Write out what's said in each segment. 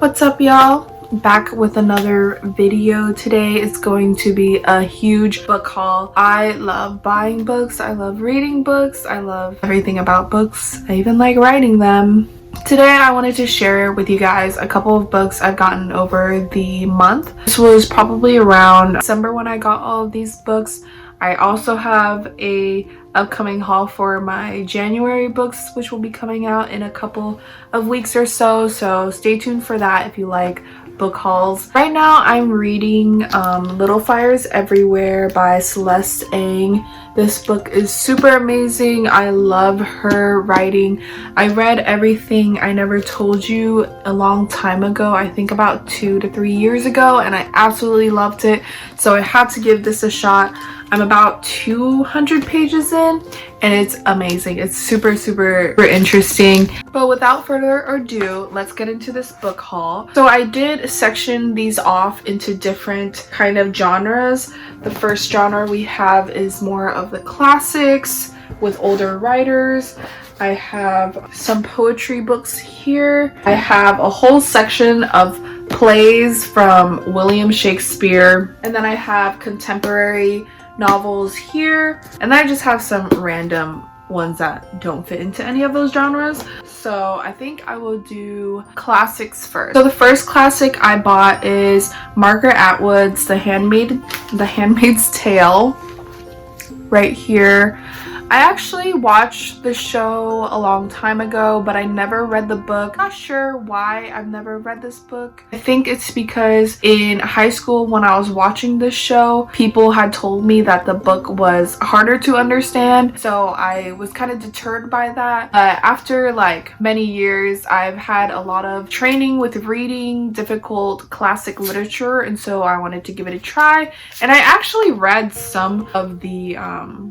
What's up, y'all? Back with another video. Today is going to be a huge book haul. I love buying books, I love reading books, I love everything about books. I even like writing them. Today I wanted to share with you guys a couple of books I've gotten over the month. This was probably around December when I got all of these books. I also have a upcoming haul for my January books, which will be coming out in a couple of weeks or so stay tuned for that if you like book hauls. Right now I'm reading Little Fires Everywhere by Celeste Ng. This book is super amazing. I love her writing. I read Everything I Never Told You a long time ago, I think about 2 to 3 years ago, and I absolutely loved it, so I had to give this a shot. I'm about 200 pages in and it's amazing. It's super interesting. But without further ado, let's get into this book haul. So I did section these off into different kind of genres. The first genre we have is more of the classics with older writers. I have some poetry books here. I have a whole section of plays from William Shakespeare, and then I have contemporary novels here, and then I just have some random ones that don't fit into any of those genres. So I think I will do classics first. So the first classic I bought is Margaret Atwood's The Handmaid's Tale, right here. I actually watched the show a long time ago, but I never read the book. Not sure why I've never read this book. I think it's because in high school when I was watching this show, people had told me that the book was harder to understand, so I was kind of deterred by that. But after like many years, I've had a lot of training with reading difficult classic literature, and so I wanted to give it a try. And I actually read some of the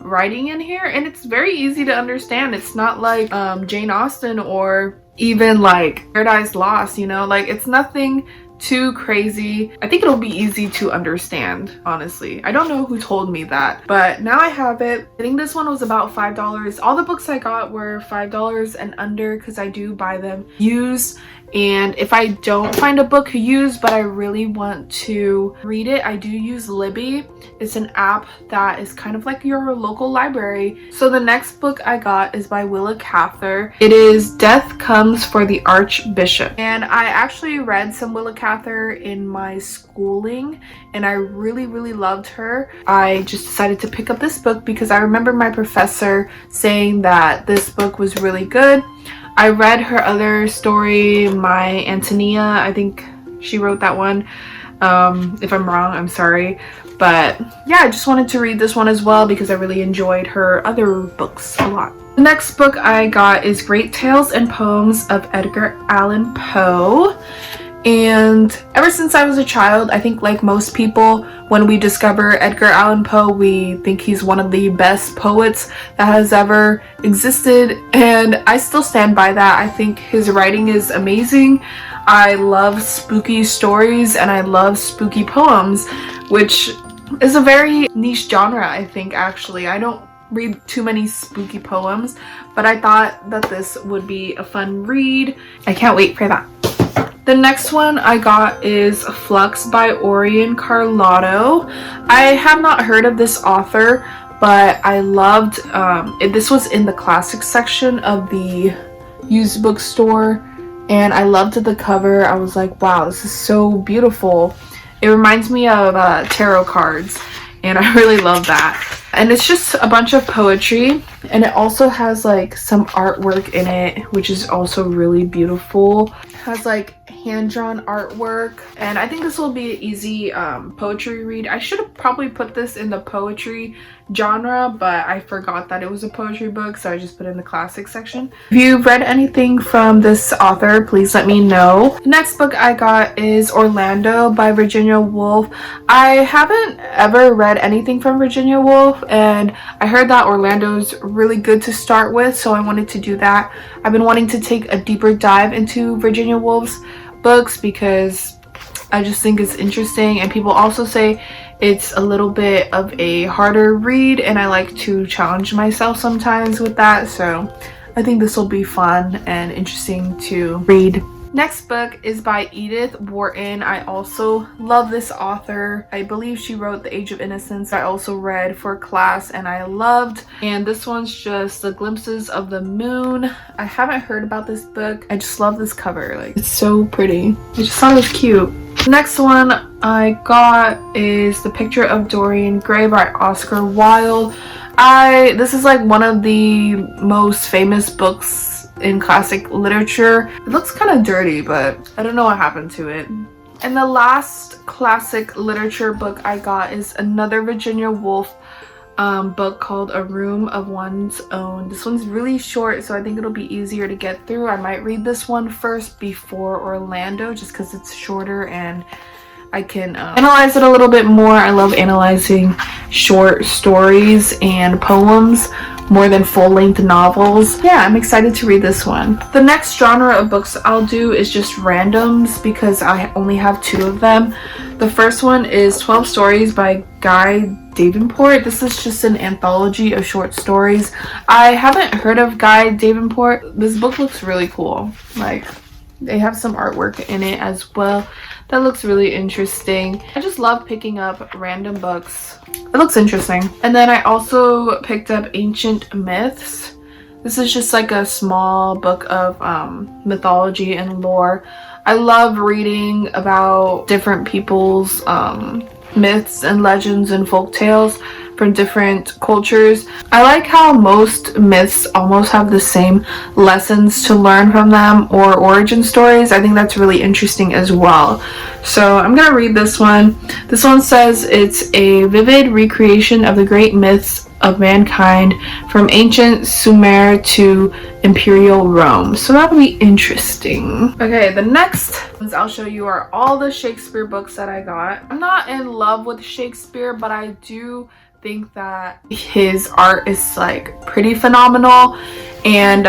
writing in here, and it's very easy to understand. It's not like Jane Austen or even like Paradise Lost, you know, like it's nothing too crazy. I think it'll be easy to understand, honestly. I don't know who told me that, but now I have it. I think this one was about $5. All the books I got were $5 and under because I do buy them used. And if I don't find a book used but I really want to read it, I do use Libby. It's an app that is kind of like your local library. So the next book I got is by Willa Cather. It is Death Comes for the Archbishop. And I actually read some Willa Cather in my schooling and I really loved her. I just decided to pick up this book because I remember my professor saying that this book was really good. I read her other story, My Antonia. I think she wrote that one. If I'm wrong, I'm sorry. But yeah, I just wanted to read this one as well because I really enjoyed her other books a lot. The next book I got is Great Tales and Poems of Edgar Allan Poe. And ever since I was a child, I think like most people, when we discover Edgar Allan Poe, we think he's one of the best poets that has ever existed, and I still stand by that. I think his writing is amazing. I love spooky stories and I love spooky poems, which is a very niche genre, I think, actually. I don't read too many spooky poems, but I thought that this would be a fun read. I can't wait for that. The next one I got is Flux by Orion Carlotto. I have not heard of this author, but I loved this was in the classics section of the used bookstore, and I loved the cover. I was like, wow, this is so beautiful. It reminds me of tarot cards, and I really love that. And it's just a bunch of poetry, and it also has like some artwork in it, which is also really beautiful. It has like hand-drawn artwork, and I think this will be an easy poetry read. I should have probably put this in the poetry genre, but I forgot that it was a poetry book, so I just put it in the classic section. If you've read anything from this author, please let me know. The next book I got is Orlando by Virginia Woolf. I haven't ever read anything from Virginia Woolf, and I heard that Orlando's really good to start with, so I wanted to do that. I've been wanting to take a deeper dive into Virginia Woolf's books because I just think it's interesting, and people also say it's a little bit of a harder read, and I like to challenge myself sometimes with that, so I think this will be fun and interesting to read. Next book is by Edith Warton. I also love this author. I believe she wrote The Age of Innocence. I also read for class and I loved. And this one's just The Glimpses of the Moon. I haven't heard about this book. I just love this cover. Like, it's so pretty. I just thought it was cute. The next one I got is The Picture of Dorian Gray by Oscar Wilde. This is like one of the most famous books in classic literature. It looks kind of dirty, but I don't know what happened to it. And the last classic literature book I got is another Virginia Woolf book called A Room of One's Own. This one's really short, so I think it'll be easier to get through. I might read this one first before Orlando just because it's shorter and I can analyze it a little bit more. I love analyzing short stories and poems more than full-length novels. Yeah, I'm excited to read this one. The next genre of books I'll do is just randoms because I only have 2 of them. The first one is 12 Stories by Guy Davenport. This is just an anthology of short stories. I haven't heard of Guy Davenport. This book looks really cool. Like, they have some artwork in it as well. That looks really interesting. I just love picking up random books. It looks interesting. And then I also picked up Ancient Myths. This is just like a small book of mythology and lore. I love reading about different people's myths and legends and folk tales from different cultures. I like how most myths almost have the same lessons to learn from them or origin stories. I think that's really interesting as well. So I'm gonna read this one. This one says it's a vivid recreation of the great myths of mankind from ancient Sumer to Imperial Rome. So that'll be interesting. Okay, the next ones I'll show you are all the Shakespeare books that I got. I'm not in love with Shakespeare, but I do think that his art is like pretty phenomenal. And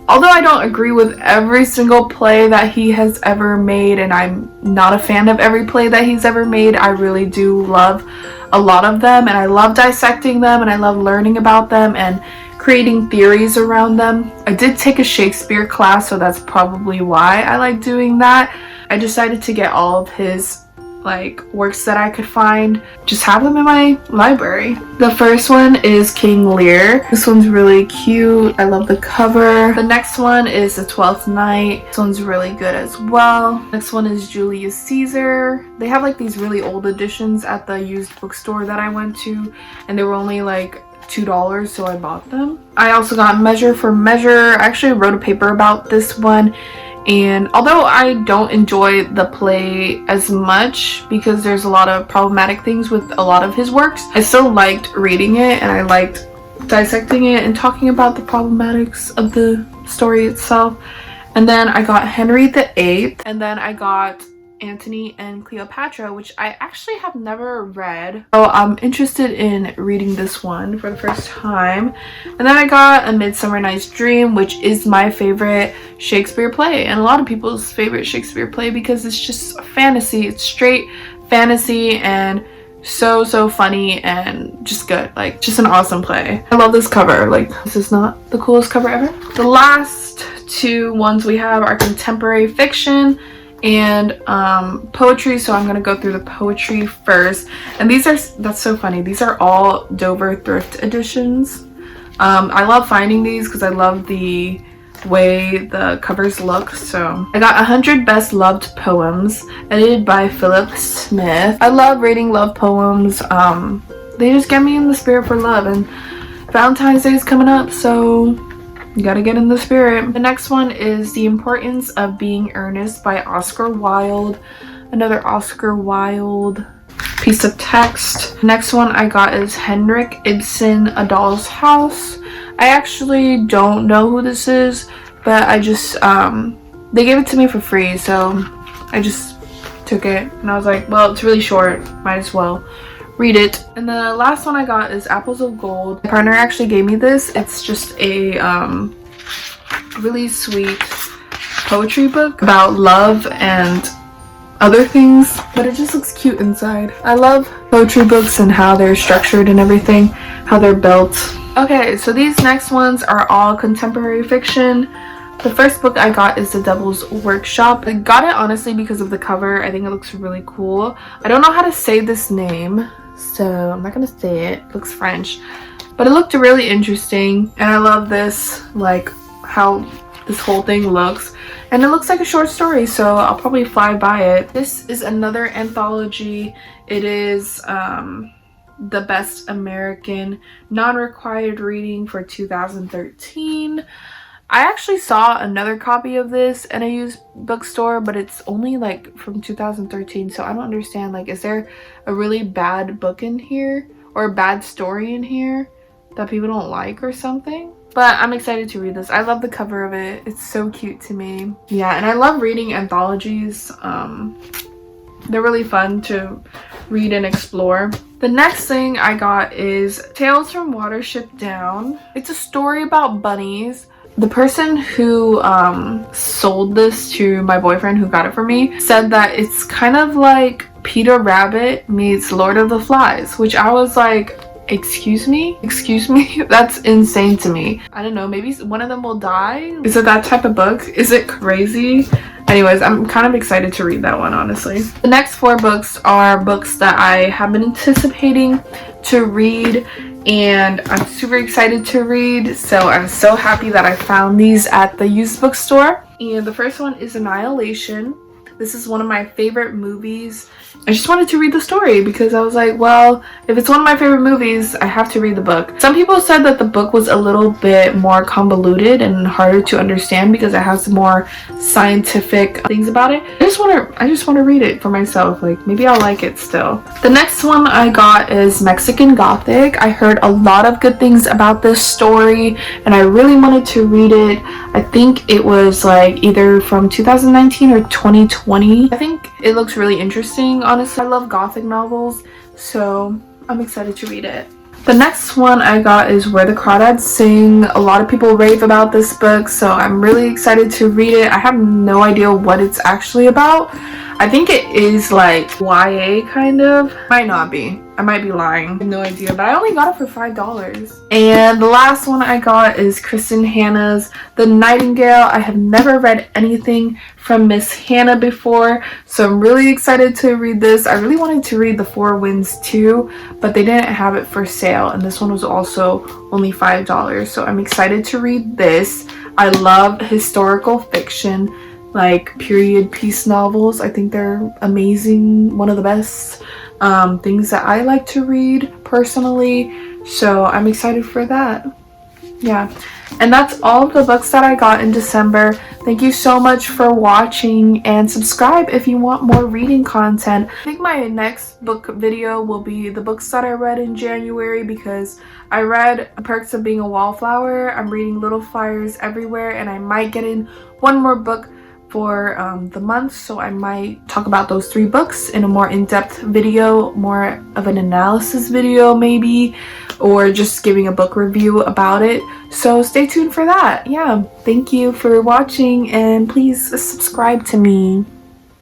although I don't agree with every single play that he has ever made, and I'm not a fan of every play that he's ever made, I really do love a lot of them, and I love dissecting them, and I love learning about them and creating theories around them. I did take a Shakespeare class, so that's probably why I like doing that. I decided to get all of his like works that I could find, just have them in my library. The first one is King Lear. This one's really cute. I love the cover. The next one is The Twelfth Night. This one's really good as well. Next one is Julius Caesar. They have like these really old editions at the used bookstore that I went to, and they were only like $2, so I bought them. I also got Measure for Measure. I actually wrote a paper about this one. And although I don't enjoy the play as much because there's a lot of problematic things with a lot of his works, I still liked reading it and I liked dissecting it and talking about the problematics of the story itself. And then I got Henry VIII, and then I got Antony and Cleopatra, which I actually have never read, so I'm interested in reading this one for the first time. And then I got A Midsummer Night's Dream, which is my favorite Shakespeare play and a lot of people's favorite Shakespeare play because it's just fantasy. It's straight fantasy and so funny and just good. Like, just an awesome play. I love this cover. Like, this is not the coolest cover ever. The last 2 ones we have are contemporary fiction and poetry, so I'm gonna go through the poetry first. And these are, that's so funny, these are all Dover thrift editions. I love finding these because I love the way the covers look. So I got 100 Best Loved Poems, edited by Philip Smith. I love reading love poems. They just get me in the spirit for love, and Valentine's Day is coming up, so you gotta get in the spirit. The next one is The Importance of Being Earnest by Oscar Wilde. Another Oscar Wilde piece of text. The next one I got is Henrik Ibsen, A Doll's House. I actually don't know who this is, but I just, they gave it to me for free, so I just took it. And I was like, well, it's really short, might as well read it. And the last one I got is Apples of Gold. My partner actually gave me this. It's just a really sweet poetry book about love and other things, but it just looks cute inside. I love poetry books and how they're structured and everything, how they're built. Okay, so these next ones are all contemporary fiction. The first book I got is The Devil's Workshop. I got it honestly because of the cover. I think it looks really cool. I don't know how to say this name, so I'm not gonna say it. It looks French. But it looked really interesting, and I love this, like how this whole thing looks. And it looks like a short story, so I'll probably fly by it. This is another anthology. It is the Best American Non-Required Reading for 2013. I actually saw another copy of this in a used bookstore, but it's only like from 2013, so I don't understand, like, is there a really bad book in here or a bad story in here that people don't like or something? But I'm excited to read this. I love the cover of it. It's so cute to me. Yeah, and I love reading anthologies. They're really fun to read and explore. The next thing I got is Tales from Watership Down. It's a story about bunnies. The person who sold this to my boyfriend who got it for me said that it's kind of like Peter Rabbit meets Lord of the Flies, which I was like, excuse me? That's insane to me. I don't know, maybe one of them will die? Is it that type of book? Is it crazy? Anyways, I'm kind of excited to read that one, honestly. The next 4 books are books that I have been anticipating to read, and I'm super excited to read, so I'm so happy that I found these at the used bookstore. And the first one is Annihilation. This is one of my favorite movies. I just wanted to read the story because I was like, well, if it's one of my favorite movies, I have to read the book. Some people said that the book was a little bit more convoluted and harder to understand because it has more scientific things about it. I just want to read it for myself. Like, maybe I'll like it still. The next one I got is Mexican Gothic. I heard a lot of good things about this story and I really wanted to read it. I think it was like either from 2019 or 2020. I think it looks really interesting. Honestly, I love Gothic novels, so I'm excited to read it. The next one I got is Where the Crawdads Sing. A lot of people rave about this book, so I'm really excited to read it. I have no idea what it's actually about. I think it is like YA kind of. Might not be. I might be lying. I have no idea, but I only got it for $5. And the last one I got is Kristin Hanna's The Nightingale. I have never read anything from Miss Hannah before, so I'm really excited to read this. I really wanted to read The Four Winds too, but they didn't have it for sale, and this one was also only $5, so I'm excited to read this. I love historical fiction, like period piece novels. I think they're amazing, one of the best things that I like to read personally, so I'm excited for that. Yeah, and that's all of the books that I got in December. Thank you so much for watching, and subscribe if you want more reading content. I think my next book video will be the books that I read in January, because I read Perks of Being a Wallflower, I'm reading Little Fires Everywhere, and I might get in one more book for the month, so I might talk about those 3 books in a more in-depth video, more of an analysis video maybe, or just giving a book review about it. So stay tuned for that. Yeah, thank you for watching, and please subscribe to me.